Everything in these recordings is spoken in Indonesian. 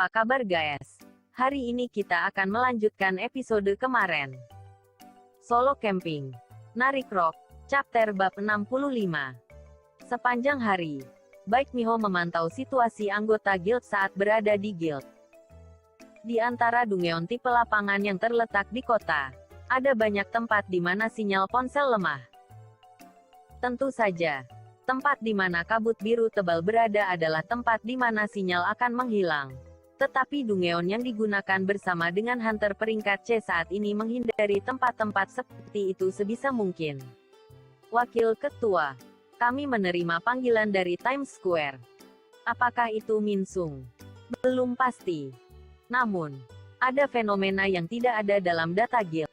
apa kabar guys? Hari ini kita akan melanjutkan episode kemarin. Solo Camping. Narik Rock. Chapter bab 65. Sepanjang hari, Baek Miho memantau situasi anggota guild saat berada di guild. Di antara Dungeon tipe lapangan yang terletak di kota, ada banyak tempat di mana sinyal ponsel lemah. Tentu saja, tempat di mana kabut biru tebal berada adalah tempat di mana sinyal akan menghilang. Tetapi Dungeon yang digunakan bersama dengan Hunter peringkat C saat ini menghindari tempat-tempat seperti itu sebisa mungkin. Wakil Ketua, kami menerima panggilan dari Times Square. Apakah itu Min Sung? Belum pasti. Namun, ada fenomena yang tidak ada dalam data guild.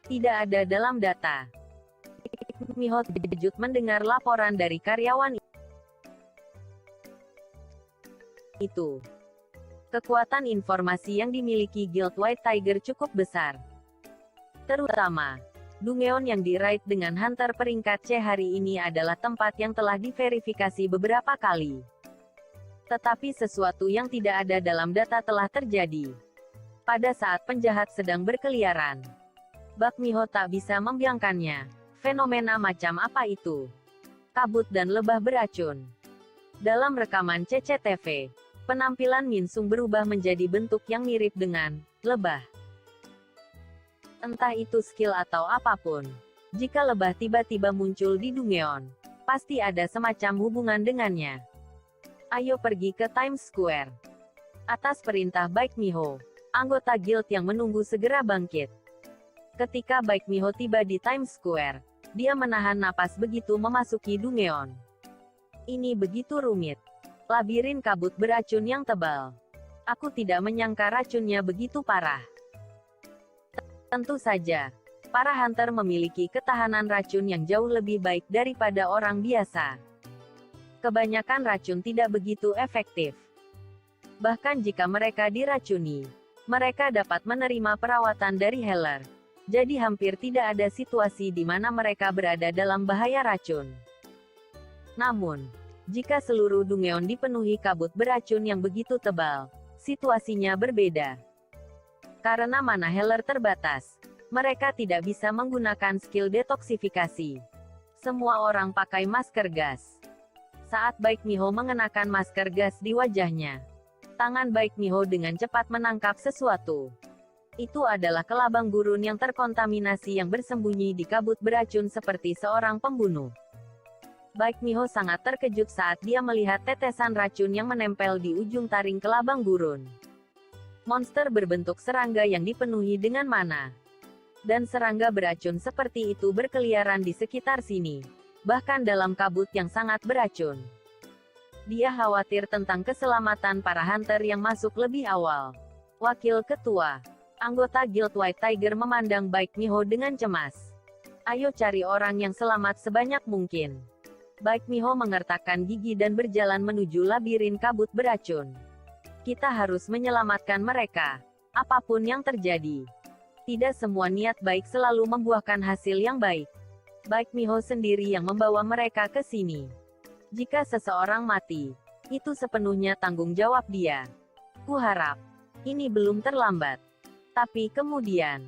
Tidak ada dalam data. Miho terkejut mendengar laporan dari karyawan itu. Kekuatan informasi yang dimiliki Guild White Tiger cukup besar. Terutama, Dungeon yang di-raid dengan Hunter peringkat C hari ini adalah tempat yang telah diverifikasi beberapa kali. Tetapi sesuatu yang tidak ada dalam data telah terjadi. Pada saat penjahat sedang berkeliaran, Baek Miho tak bisa membiarkannya. Fenomena macam apa itu? Kabut dan lebah beracun. Dalam rekaman CCTV, penampilan Min Sung berubah menjadi bentuk yang mirip dengan lebah. Entah itu skill atau apapun. Jika lebah tiba-tiba muncul di Dungeon, pasti ada semacam hubungan dengannya. Ayo pergi ke Times Square. Atas perintah Baek Miho, anggota guild yang menunggu segera bangkit. Ketika Baek Miho tiba di Times Square, dia menahan napas begitu memasuki Dungeon. Ini begitu rumit. Labirin kabut beracun yang tebal. Aku tidak menyangka racunnya begitu parah. Tentu saja, para hunter memiliki ketahanan racun yang jauh lebih baik daripada orang biasa. Kebanyakan racun tidak begitu efektif. Bahkan jika mereka diracuni, mereka dapat menerima perawatan dari healer. Jadi hampir tidak ada situasi di mana mereka berada dalam bahaya racun. Namun, jika seluruh Dungeon dipenuhi kabut beracun yang begitu tebal, situasinya berbeda. Karena mana healer terbatas, mereka tidak bisa menggunakan skill detoksifikasi. Semua orang pakai masker gas. Saat Baek Miho mengenakan masker gas di wajahnya, tangan Baek Miho dengan cepat menangkap sesuatu. Itu adalah kelabang gurun yang terkontaminasi yang bersembunyi di kabut beracun seperti seorang pembunuh. Baek Miho sangat terkejut saat dia melihat tetesan racun yang menempel di ujung taring kelabang gurun. Monster berbentuk serangga yang dipenuhi dengan mana. Dan serangga beracun seperti itu berkeliaran di sekitar sini. Bahkan dalam kabut yang sangat beracun. Dia khawatir tentang keselamatan para hunter yang masuk lebih awal. Wakil Ketua, anggota Guild White Tiger memandang Baek Miho dengan cemas. Ayo cari orang yang selamat sebanyak mungkin. Baek Miho mengertakkan gigi dan berjalan menuju labirin kabut beracun. Kita harus menyelamatkan mereka. Apapun yang terjadi. Tidak semua niat baik selalu membuahkan hasil yang baik. Baek Miho sendiri yang membawa mereka ke sini. Jika seseorang mati, itu sepenuhnya tanggung jawab dia. Kuharap ini belum terlambat. Tapi kemudian,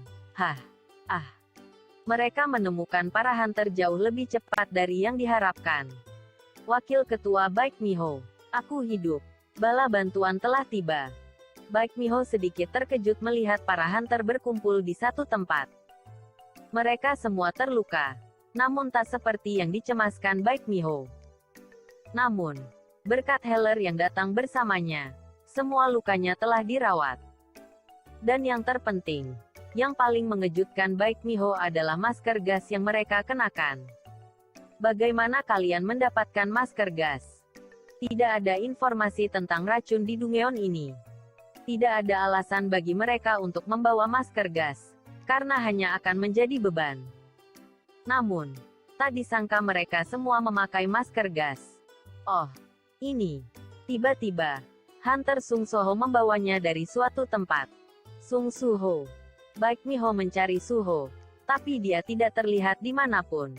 mereka menemukan para hunter jauh lebih cepat dari yang diharapkan. Wakil Ketua Baek Miho, aku hidup. Bala bantuan telah tiba. Baek Miho sedikit terkejut melihat para hunter berkumpul di satu tempat. Mereka semua terluka, namun tak seperti yang dicemaskan Baek Miho. Namun, berkat healer yang datang bersamanya, semua lukanya telah dirawat. Dan yang terpenting, yang paling mengejutkan Baek Miho adalah masker gas yang mereka kenakan. Bagaimana kalian mendapatkan masker gas? Tidak ada informasi tentang racun di Dungeon ini. Tidak ada alasan bagi mereka untuk membawa masker gas, karena hanya akan menjadi beban. Namun, tak disangka mereka semua memakai masker gas. Oh, ini. Tiba-tiba, Hunter Sung Soho membawanya dari suatu tempat. Sung Suho. Baek Miho mencari Suho, tapi dia tidak terlihat dimanapun.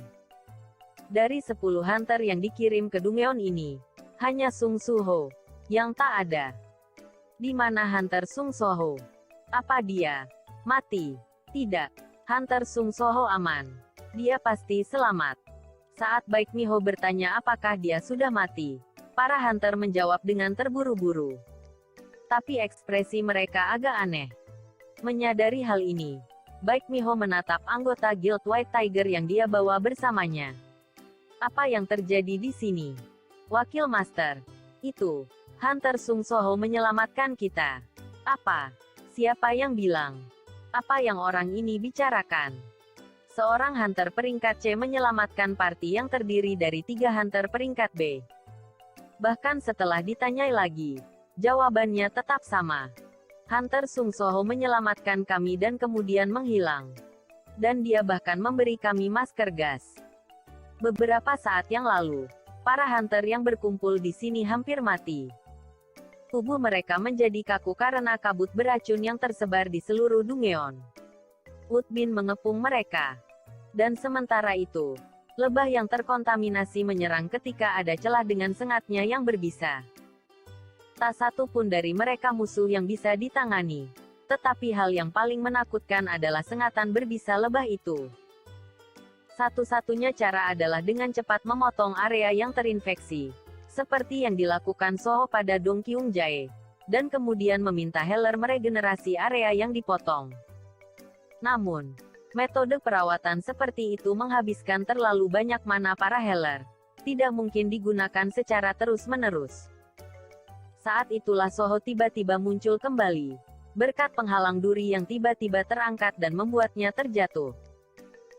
Dari 10 hunter yang dikirim ke Dungeon ini, hanya Sung Suho Yang tak ada. Di mana Hunter Sung Soho? Apa dia mati? Tidak. Hunter Sung Soho aman. Dia pasti selamat. Saat Baek Miho bertanya apakah dia sudah mati, para hunter menjawab dengan terburu-buru. Tapi ekspresi mereka agak aneh. Menyadari hal ini, Baek Miho menatap anggota Guild White Tiger yang dia bawa bersamanya. Apa yang terjadi di sini? Wakil Master. Itu. Hunter Sung Soho menyelamatkan kita. Apa? Siapa yang bilang? Apa yang orang ini bicarakan? Seorang hunter peringkat C menyelamatkan party yang terdiri dari 3 hunter peringkat B. Bahkan setelah ditanyai lagi, jawabannya tetap sama. Hunter Sung Soho menyelamatkan kami dan kemudian menghilang. Dan dia bahkan memberi kami masker gas. Beberapa saat yang lalu, para hunter yang berkumpul di sini hampir mati. Tubuh mereka menjadi kaku karena kabut beracun yang tersebar di seluruh Dungeon. Woodbin mengepung mereka. Dan sementara itu, lebah yang terkontaminasi menyerang ketika ada celah dengan sengatnya yang berbisa. Tak satu pun dari mereka musuh yang bisa ditangani. Tetapi hal yang paling menakutkan adalah sengatan berbisa lebah itu. Satu-satunya cara adalah dengan cepat memotong area yang terinfeksi. Seperti yang dilakukan Soho pada Dong Kyung Jae. Dan kemudian meminta Healer meregenerasi area yang dipotong. Namun, metode perawatan seperti itu menghabiskan terlalu banyak mana para healer. Tidak mungkin digunakan secara terus-menerus. Saat itulah Soho tiba-tiba muncul kembali. Berkat penghalang duri yang tiba-tiba terangkat dan membuatnya terjatuh.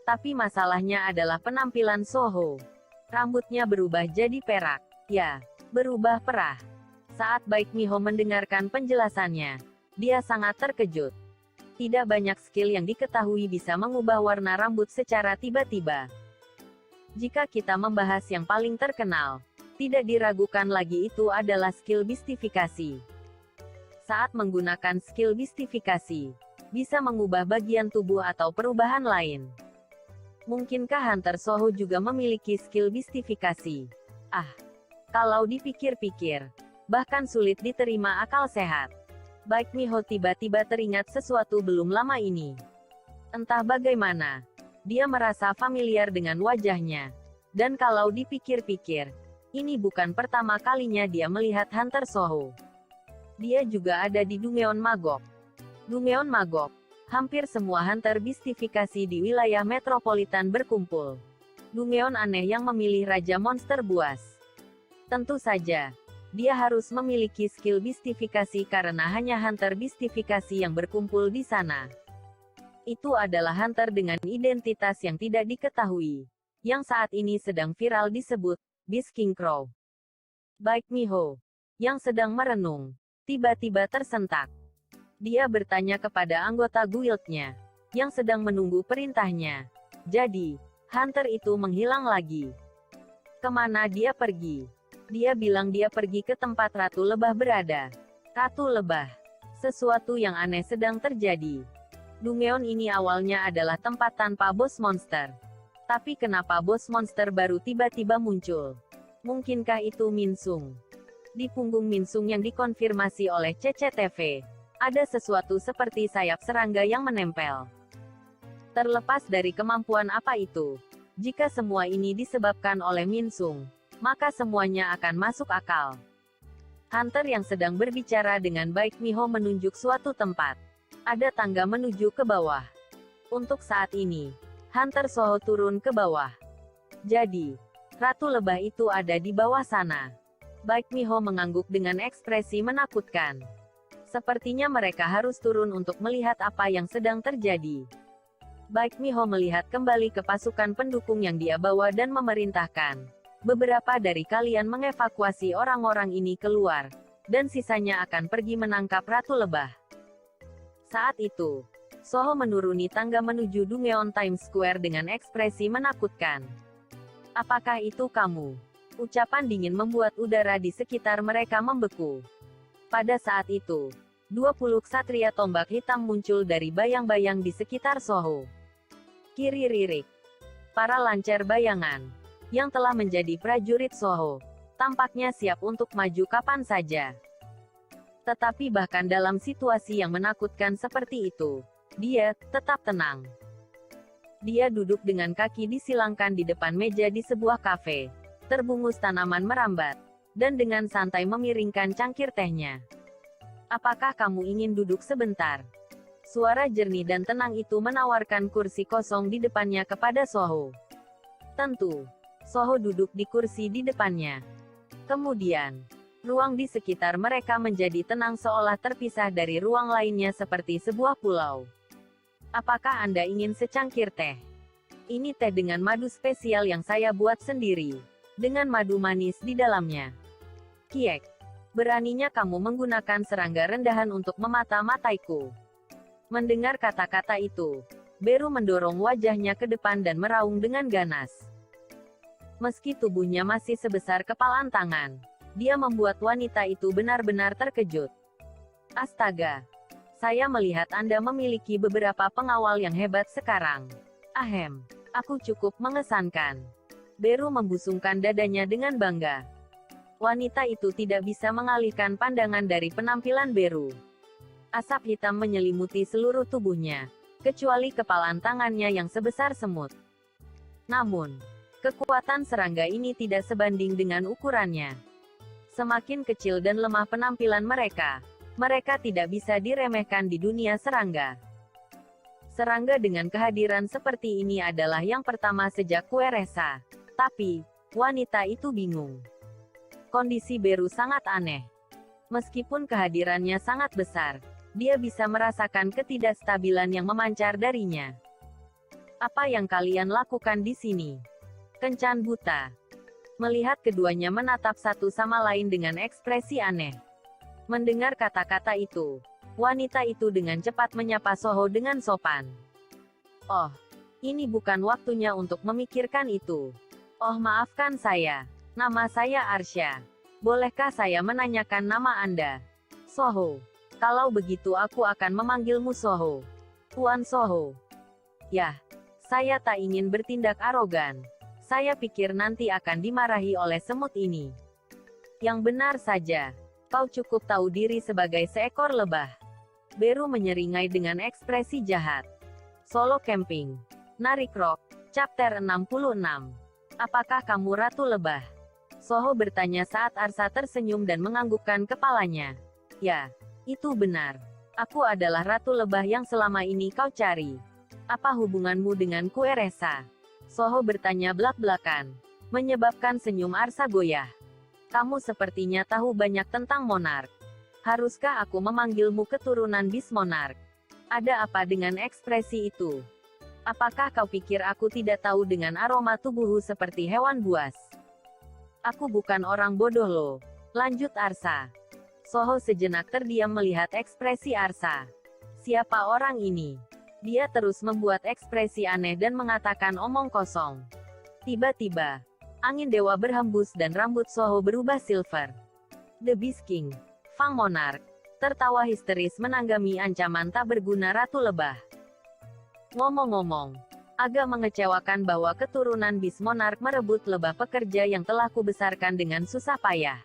Tapi masalahnya adalah penampilan Soho. Rambutnya berubah jadi perak. Ya, berubah perah. Saat Baek Miho mendengarkan penjelasannya, dia sangat terkejut. Tidak banyak skill yang diketahui bisa mengubah warna rambut secara tiba-tiba. Jika kita membahas yang paling terkenal, tidak diragukan lagi itu adalah skill bistifikasi. Saat menggunakan skill bistifikasi, bisa mengubah bagian tubuh atau perubahan lain. Mungkinkah Hunter Soho juga memiliki skill bistifikasi? Kalau dipikir-pikir, bahkan sulit diterima akal sehat. Baek Miho tiba-tiba teringat sesuatu belum lama ini. Entah bagaimana, dia merasa familiar dengan wajahnya. Dan kalau dipikir-pikir, ini bukan pertama kalinya dia melihat Hunter Soho. Dia juga ada di Dungeon Magok. Dungeon Magok, hampir semua hunter bistifikasi di wilayah metropolitan berkumpul. Dungeon aneh yang memilih Raja Monster Buas. Tentu saja, dia harus memiliki skill bistifikasi karena hanya hunter bistifikasi yang berkumpul di sana. Itu adalah hunter dengan identitas yang tidak diketahui, yang saat ini sedang viral disebut Beast King Crow. Baek Miho, yang sedang merenung, tiba-tiba tersentak. Dia bertanya kepada anggota guildnya, yang sedang menunggu perintahnya. Jadi, hunter itu menghilang lagi. Kemana dia pergi? Dia bilang dia pergi ke tempat Ratu Lebah berada. Ratu Lebah. Sesuatu yang aneh sedang terjadi. Dungeon ini awalnya adalah tempat tanpa bos monster. Tapi kenapa bos monster baru tiba-tiba muncul? Mungkinkah itu Min Sung? Di punggung Min Sung yang dikonfirmasi oleh CCTV, ada sesuatu seperti sayap serangga yang menempel. Terlepas dari kemampuan apa itu, jika semua ini disebabkan oleh Min Sung, maka semuanya akan masuk akal. Hunter yang sedang berbicara dengan Baek Miho menunjuk suatu tempat. Ada tangga menuju ke bawah. Untuk saat ini, Hunter Soho turun ke bawah. Jadi, Ratu Lebah itu ada di bawah sana. Baek Miho mengangguk dengan ekspresi menakutkan. Sepertinya mereka harus turun untuk melihat apa yang sedang terjadi. Baek Miho melihat kembali ke pasukan pendukung yang dia bawa dan memerintahkan. Beberapa dari kalian mengevakuasi orang-orang ini keluar, dan sisanya akan pergi menangkap Ratu Lebah. Saat itu, Soho menuruni tangga menuju Dungeon Times Square dengan ekspresi menakutkan. Apakah itu kamu? Ucapan dingin membuat udara di sekitar mereka membeku. Pada saat itu, 20 ksatria tombak hitam muncul dari bayang-bayang di sekitar Soho. Kiri Ririk. Para lancar bayangan yang telah menjadi prajurit Soho, tampaknya siap untuk maju kapan saja. Tetapi bahkan dalam situasi yang menakutkan seperti itu, dia tetap tenang. Dia duduk dengan kaki disilangkan di depan meja di sebuah kafe, terbungus tanaman merambat, dan dengan santai memiringkan cangkir tehnya. Apakah kamu ingin duduk sebentar? Suara jernih dan tenang itu menawarkan kursi kosong di depannya kepada Soho. Tentu, Soho duduk di kursi di depannya. Kemudian, ruang di sekitar mereka menjadi tenang seolah terpisah dari ruang lainnya seperti sebuah pulau. Apakah Anda ingin secangkir teh? Ini teh dengan madu spesial yang saya buat sendiri, dengan madu manis di dalamnya. Kiek, beraninya kamu menggunakan serangga rendahan untuk memata-mataiku. Mendengar kata-kata itu, Beru mendorong wajahnya ke depan dan meraung dengan ganas. Meski tubuhnya masih sebesar kepalan tangan, dia membuat wanita itu benar-benar terkejut. Astaga! Saya melihat Anda memiliki beberapa pengawal yang hebat sekarang. Ahem, aku cukup mengesankan. Beru membusungkan dadanya dengan bangga. Wanita itu tidak bisa mengalihkan pandangan dari penampilan Beru. Asap hitam menyelimuti seluruh tubuhnya, kecuali kepalan tangannya yang sebesar semut. Namun, kekuatan serangga ini tidak sebanding dengan ukurannya. Semakin kecil dan lemah penampilan mereka, mereka tidak bisa diremehkan di dunia serangga. Serangga dengan kehadiran seperti ini adalah yang pertama sejak kue resa. Tapi, wanita itu bingung. Kondisi Beru sangat aneh. Meskipun kehadirannya sangat besar, dia bisa merasakan ketidakstabilan yang memancar darinya. Apa yang kalian lakukan di sini? Kencan buta. Melihat keduanya menatap satu sama lain dengan ekspresi aneh. Mendengar kata-kata itu, wanita itu dengan cepat menyapa Soho dengan sopan. Oh, ini bukan waktunya untuk memikirkan itu. Oh, maafkan saya. Nama saya Arsya. Bolehkah saya menanyakan nama Anda? Soho. Kalau begitu aku akan memanggilmu Soho. Tuan Soho. Yah, saya tak ingin bertindak arogan. Saya pikir nanti akan dimarahi oleh semut ini. Yang benar saja. Kau cukup tahu diri sebagai seekor lebah. Beru menyeringai dengan ekspresi jahat. Solo Camping. Narik Rock. Chapter 66. Apakah kamu Ratu Lebah? Soho bertanya saat Arsa tersenyum dan menganggukkan kepalanya. Ya, itu benar. Aku adalah Ratu Lebah yang selama ini kau cari. Apa hubunganmu dengan kue resa? Soho bertanya belak-belakan, menyebabkan senyum Arsa goyah. Kamu sepertinya tahu banyak tentang monark. Haruskah aku memanggilmu keturunan bis monark? Ada apa dengan ekspresi itu? Apakah kau pikir aku tidak tahu dengan aroma tubuhmu seperti hewan buas? Aku bukan orang bodoh loh. Lanjut Arsa. Soho sejenak terdiam melihat ekspresi Arsa. Siapa orang ini? Dia terus membuat ekspresi aneh dan mengatakan omong kosong. Tiba-tiba, angin dewa berhembus dan rambut Soho berubah silver. The Beast King, Fang Monarch, tertawa histeris menanggami ancaman tak berguna Ratu Lebah. Ngomong-ngomong, agak mengecewakan bahwa keturunan Beast Monarch merebut lebah pekerja yang telah kubesarkan dengan susah payah.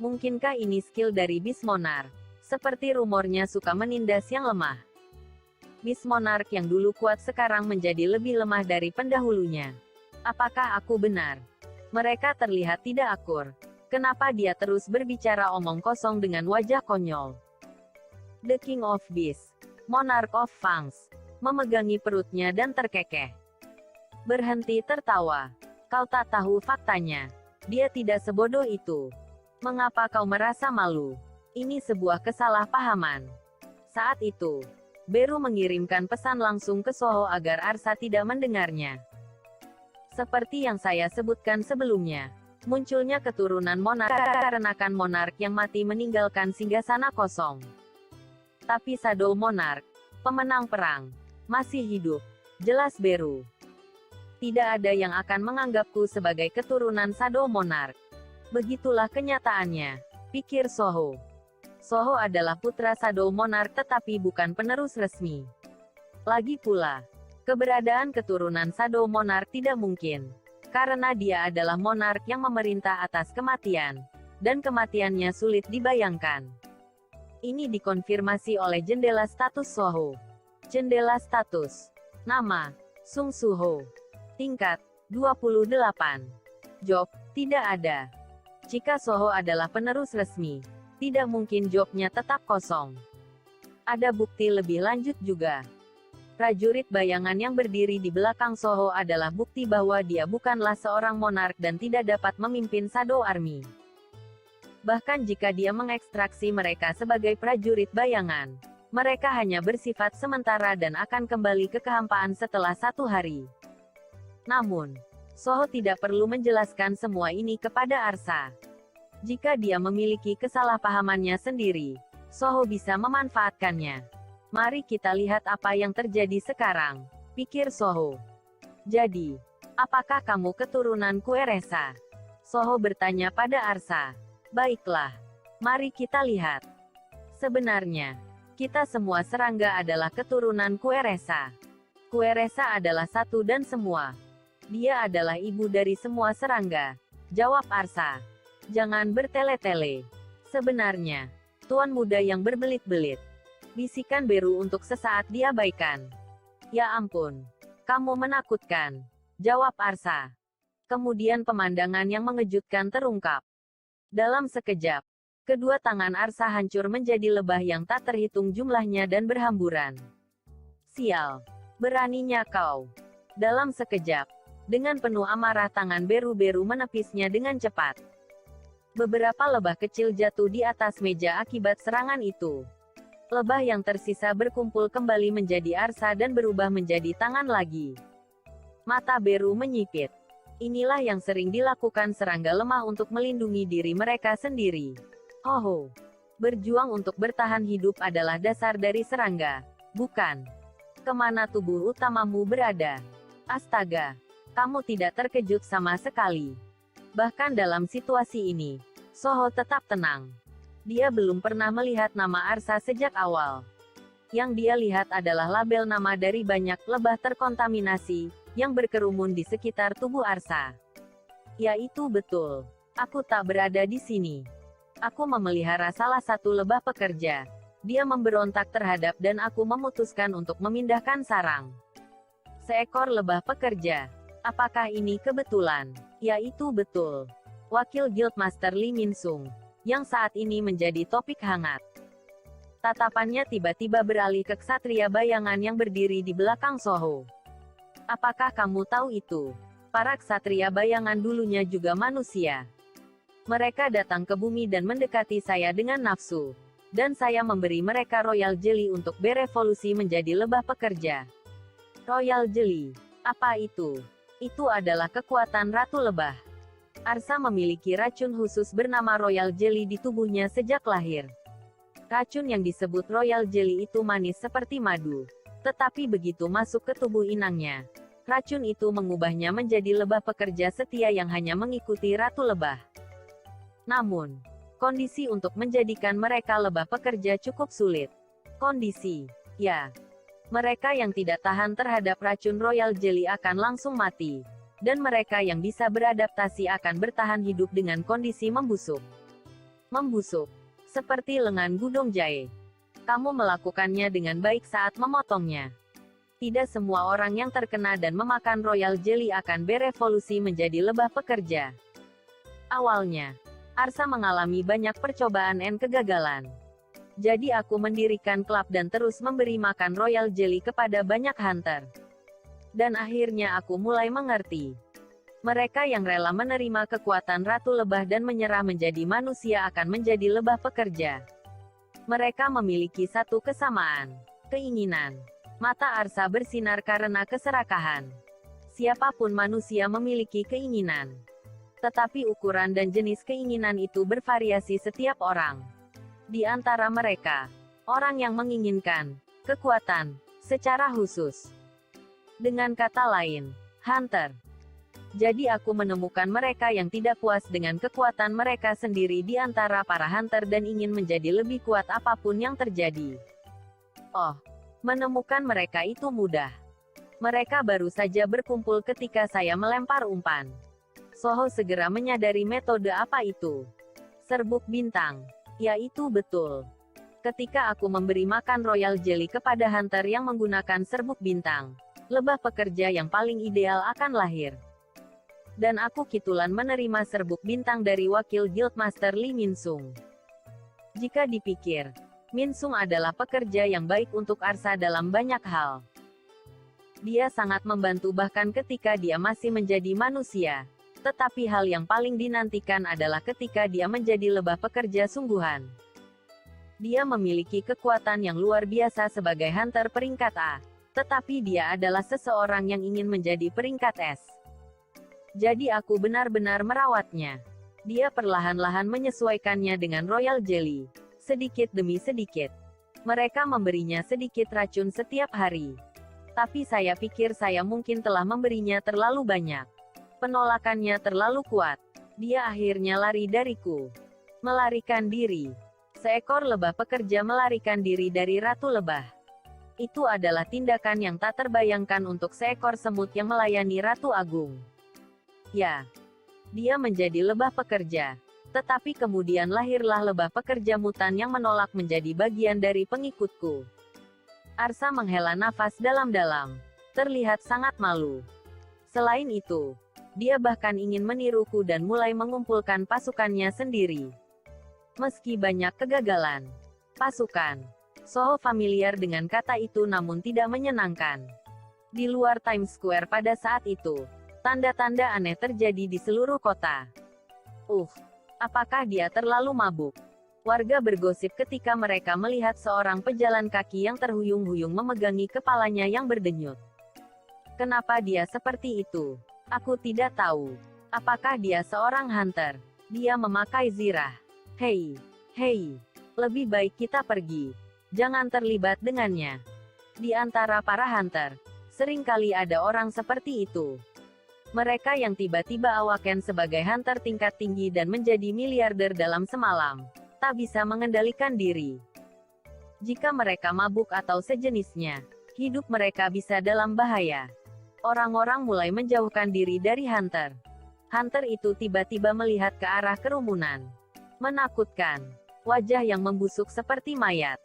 Mungkinkah ini skill dari Beast Monarch? Seperti rumornya suka menindas yang lemah. Beast Monarch yang dulu kuat sekarang menjadi lebih lemah dari pendahulunya. Apakah aku benar? Mereka terlihat tidak akur. Kenapa dia terus berbicara omong kosong dengan wajah konyol? The King of Beasts, Monarch of Fangs, memegangi perutnya dan terkekeh. Berhenti tertawa. Kau tak tahu faktanya. Dia tidak sebodoh itu. Mengapa kau merasa malu? Ini sebuah kesalahpahaman. Saat itu, Beru mengirimkan pesan langsung ke Soho agar Arsa tidak mendengarnya. Seperti yang saya sebutkan sebelumnya, munculnya keturunan monark dikarenakan monark yang mati meninggalkan singgasana kosong. Tapi Shadow Monarch, pemenang perang, masih hidup. Jelas Beru. Tidak ada yang akan menganggapku sebagai keturunan Shadow Monarch. Begitulah kenyataannya, pikir Soho. Soho adalah putra Shadow Monarch tetapi bukan penerus resmi. Lagi pula, keberadaan keturunan Shadow Monarch tidak mungkin. karena dia adalah monark yang memerintah atas kematian, dan kematiannya sulit dibayangkan. Ini dikonfirmasi oleh jendela status Soho. Jendela status. Nama, Sung Suho. Tingkat, 28. Job, tidak ada. Jika Soho adalah penerus resmi, tidak mungkin jobnya tetap kosong. Ada bukti lebih lanjut juga. Prajurit bayangan yang berdiri di belakang Soho adalah bukti bahwa dia bukanlah seorang monark dan tidak dapat memimpin Shadow Army. Bahkan jika dia mengekstraksi mereka sebagai prajurit bayangan, mereka hanya bersifat sementara dan akan kembali ke kehampaan setelah 1 hari. Namun, Soho tidak perlu menjelaskan semua ini kepada Arsa. Jika dia memiliki kesalahpahamannya sendiri, Soho bisa memanfaatkannya. Mari kita lihat apa yang terjadi sekarang, pikir Soho. Jadi, apakah kamu keturunan Kueresa? Soho bertanya pada Arsa. Baiklah, mari kita lihat. Sebenarnya, kita semua serangga adalah keturunan Kueresa. Kueresa adalah satu dan semua. Dia adalah ibu dari semua serangga, jawab Arsa. Jangan bertele-tele. Sebenarnya, tuan muda yang berbelit-belit. Bisikan Beru untuk sesaat diabaikan. Ya ampun, kamu menakutkan, jawab Arsa. Kemudian pemandangan yang mengejutkan terungkap. Dalam sekejap, kedua tangan Arsa hancur menjadi lebah yang tak terhitung jumlahnya dan berhamburan. Sial, beraninya kau. Dalam sekejap, dengan penuh amarah tangan Beru-Beru menepisnya dengan cepat. Beberapa lebah kecil jatuh di atas meja akibat serangan itu. Lebah yang tersisa berkumpul kembali menjadi Arsa dan berubah menjadi tangan lagi. Mata Beru menyipit. Inilah yang sering dilakukan serangga lemah untuk melindungi diri mereka sendiri. Hoho. Berjuang untuk bertahan hidup adalah dasar dari serangga, bukan? Kemana tubuh utamamu berada? Astaga. Kamu tidak terkejut sama sekali. Bahkan dalam situasi ini, Soho tetap tenang. Dia belum pernah melihat nama Arsa sejak awal. Yang dia lihat adalah label nama dari banyak lebah terkontaminasi, yang berkerumun di sekitar tubuh Arsa. Ya itu betul. Aku tak berada di sini. Aku memelihara salah satu lebah pekerja. Dia memberontak terhadap dan aku memutuskan untuk memindahkan sarang. Seekor lebah pekerja. Apakah ini kebetulan? Ya itu betul. Wakil Guildmaster Lee Min Sung, yang saat ini menjadi topik hangat. Tatapannya tiba-tiba beralih ke ksatria bayangan yang berdiri di belakang Soho. Apakah kamu tahu itu? Para ksatria bayangan dulunya juga manusia. Mereka datang ke bumi dan mendekati saya dengan nafsu. Dan saya memberi mereka Royal Jelly untuk berevolusi menjadi lebah pekerja. Royal Jelly. Apa itu? Itu adalah kekuatan Ratu Lebah. Arsa memiliki racun khusus bernama Royal Jelly di tubuhnya sejak lahir. Racun yang disebut Royal Jelly itu manis seperti madu. Tetapi begitu masuk ke tubuh inangnya, racun itu mengubahnya menjadi lebah pekerja setia yang hanya mengikuti Ratu Lebah. Namun, kondisi untuk menjadikan mereka lebah pekerja cukup sulit. Kondisi, ya. Mereka yang tidak tahan terhadap racun Royal Jelly akan langsung mati. Dan mereka yang bisa beradaptasi akan bertahan hidup dengan kondisi membusuk. Membusuk. Seperti lengan gudong jahe. Kamu melakukannya dengan baik saat memotongnya. Tidak semua orang yang terkena dan memakan Royal Jelly akan berevolusi menjadi lebah pekerja. Awalnya, Arsa mengalami banyak percobaan dan kegagalan. Jadi aku mendirikan klub dan terus memberi makan Royal Jelly kepada banyak hunter. Dan akhirnya aku mulai mengerti. Mereka yang rela menerima kekuatan Ratu Lebah dan menyerah menjadi manusia akan menjadi lebah pekerja. Mereka memiliki satu kesamaan. Keinginan. Mata Arsa bersinar karena keserakahan. Siapapun manusia memiliki keinginan. Tetapi ukuran dan jenis keinginan itu bervariasi setiap orang. Di antara mereka, orang yang menginginkan kekuatan secara khusus. Dengan kata lain, hunter. Jadi aku menemukan mereka yang tidak puas dengan kekuatan mereka sendiri di antara para hunter dan ingin menjadi lebih kuat apapun yang terjadi. Oh, menemukan mereka itu mudah. Mereka baru saja berkumpul ketika saya melempar umpan. Soho segera menyadari metode apa itu. Serbuk bintang. Ya itu betul. Ketika aku memberi makan royal jelly kepada hunter yang menggunakan serbuk bintang, lebah pekerja yang paling ideal akan lahir. Dan aku kitulan menerima serbuk bintang dari wakil Guildmaster Lee Min-sung. Jika dipikir, Min-sung adalah pekerja yang baik untuk Arsa dalam banyak hal. Dia sangat membantu bahkan ketika dia masih menjadi manusia. Tetapi hal yang paling dinantikan adalah ketika dia menjadi lebah pekerja sungguhan. Dia memiliki kekuatan yang luar biasa sebagai hunter peringkat A. Tetapi dia adalah seseorang yang ingin menjadi peringkat S. Jadi aku benar-benar merawatnya. Dia perlahan-lahan menyesuaikannya dengan royal jelly. Sedikit demi sedikit. Mereka memberinya sedikit racun setiap hari. Tapi saya pikir saya mungkin telah memberinya terlalu banyak. Penolakannya terlalu kuat. Dia akhirnya lari dariku. Melarikan diri. Seekor lebah pekerja melarikan diri dari Ratu Lebah. Itu adalah tindakan yang tak terbayangkan untuk seekor semut yang melayani Ratu Agung. Ya. Dia menjadi lebah pekerja. Tetapi kemudian lahirlah lebah pekerja mutan yang menolak menjadi bagian dari pengikutku. Arsa menghela nafas dalam-dalam. Terlihat sangat malu. Selain itu, dia bahkan ingin meniruku dan mulai mengumpulkan pasukannya sendiri. Meski banyak kegagalan. Pasukan. Soho familiar dengan kata itu namun tidak menyenangkan. Di luar Times Square pada saat itu, tanda-tanda aneh terjadi di seluruh kota. Apakah dia terlalu mabuk? Warga bergosip ketika mereka melihat seorang pejalan kaki yang terhuyung-huyung memegangi kepalanya yang berdenyut. Kenapa dia seperti itu? Aku tidak tahu. Apakah dia seorang hunter? Dia memakai zirah. Hei, lebih baik kita pergi. Jangan terlibat dengannya. Di antara para hunter, seringkali ada orang seperti itu. Mereka yang tiba-tiba awaken sebagai hunter tingkat tinggi dan menjadi miliarder dalam semalam. Tak bisa mengendalikan diri. Jika mereka mabuk atau sejenisnya, hidup mereka bisa dalam bahaya. Orang-orang mulai menjauhkan diri dari hunter. Hunter itu tiba-tiba melihat ke arah kerumunan. Menakutkan. Wajah yang membusuk seperti mayat.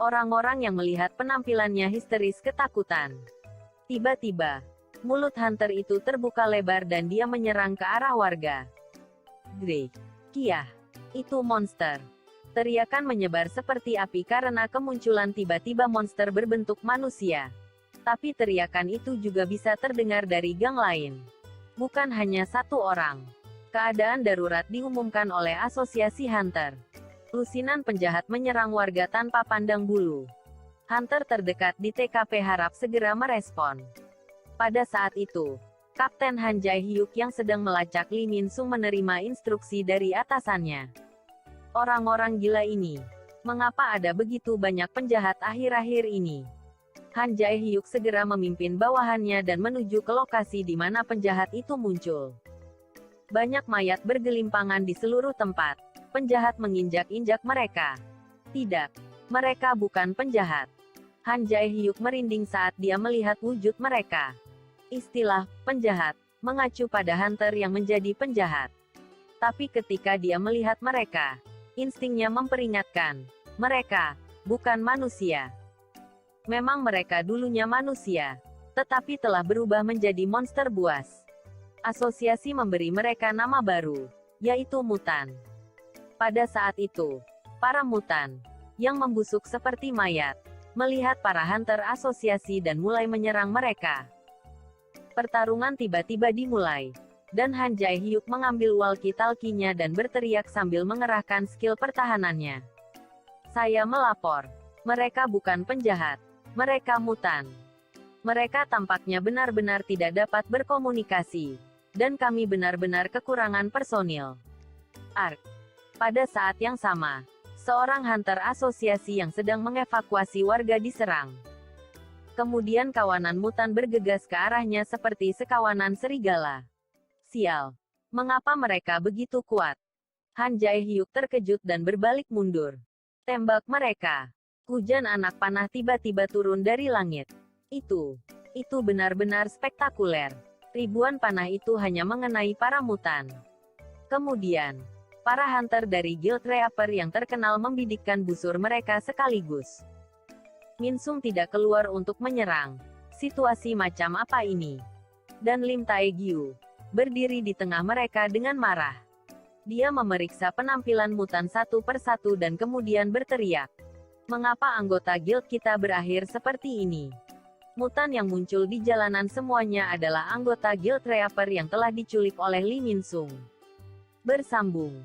Orang-orang yang melihat penampilannya histeris ketakutan. Tiba-tiba, mulut hunter itu terbuka lebar dan dia menyerang ke arah warga. Grey. Kiah. Itu monster. Teriakan menyebar seperti api karena kemunculan tiba-tiba monster berbentuk manusia. Tapi teriakan itu juga bisa terdengar dari gang lain. Bukan hanya satu orang. Keadaan darurat diumumkan oleh Asosiasi Hunter. Lusinan penjahat menyerang warga tanpa pandang bulu. Hunter terdekat di TKP harap segera merespon. Pada saat itu, Kapten Han Jae-hyuk yang sedang melacak Lee Min-sung menerima instruksi dari atasannya. Orang-orang gila ini. Mengapa ada begitu banyak penjahat akhir-akhir ini? Han Jae-hyuk segera memimpin bawahannya dan menuju ke lokasi di mana penjahat itu muncul. Banyak mayat bergelimpangan di seluruh tempat. Penjahat menginjak-injak mereka. Tidak. Mereka bukan penjahat. Han Jae-hyuk merinding saat dia melihat wujud mereka. Istilah penjahat mengacu pada hunter yang menjadi penjahat. Tapi ketika dia melihat mereka, instingnya memperingatkan, mereka bukan manusia. Memang mereka dulunya manusia, tetapi telah berubah menjadi monster buas. Asosiasi memberi mereka nama baru, yaitu mutan. Pada saat itu, para mutan yang membusuk seperti mayat melihat para hunter asosiasi dan mulai menyerang mereka. Pertarungan tiba-tiba dimulai, dan Han Jae-hyuk mengambil walkie-talkie-nya dan berteriak sambil mengerahkan skill pertahanannya. Saya melapor. Mereka bukan penjahat. Mereka mutan. Mereka tampaknya benar-benar tidak dapat berkomunikasi. Dan kami benar-benar kekurangan personil. Ark. Pada saat yang sama, seorang hunter asosiasi yang sedang mengevakuasi warga diserang. Kemudian kawanan mutan bergegas ke arahnya seperti sekawanan serigala. Sial. Mengapa mereka begitu kuat? Han Jae-hyuk terkejut dan berbalik mundur. Tembak mereka. Hujan anak panah tiba-tiba turun dari langit. Itu benar-benar spektakuler. Ribuan panah itu hanya mengenai para mutan. Kemudian, para hunter dari Guild Reaper yang terkenal membidikkan busur mereka sekaligus. Min Sung tidak keluar untuk menyerang. Situasi macam apa ini? Dan Lim Taegyu berdiri di tengah mereka dengan marah. Dia memeriksa penampilan mutan satu persatu dan kemudian berteriak. Mengapa anggota guild kita berakhir seperti ini? Mutan yang muncul di jalanan semuanya adalah anggota Guild Reaper yang telah diculik oleh Lee Min Sung. Bersambung.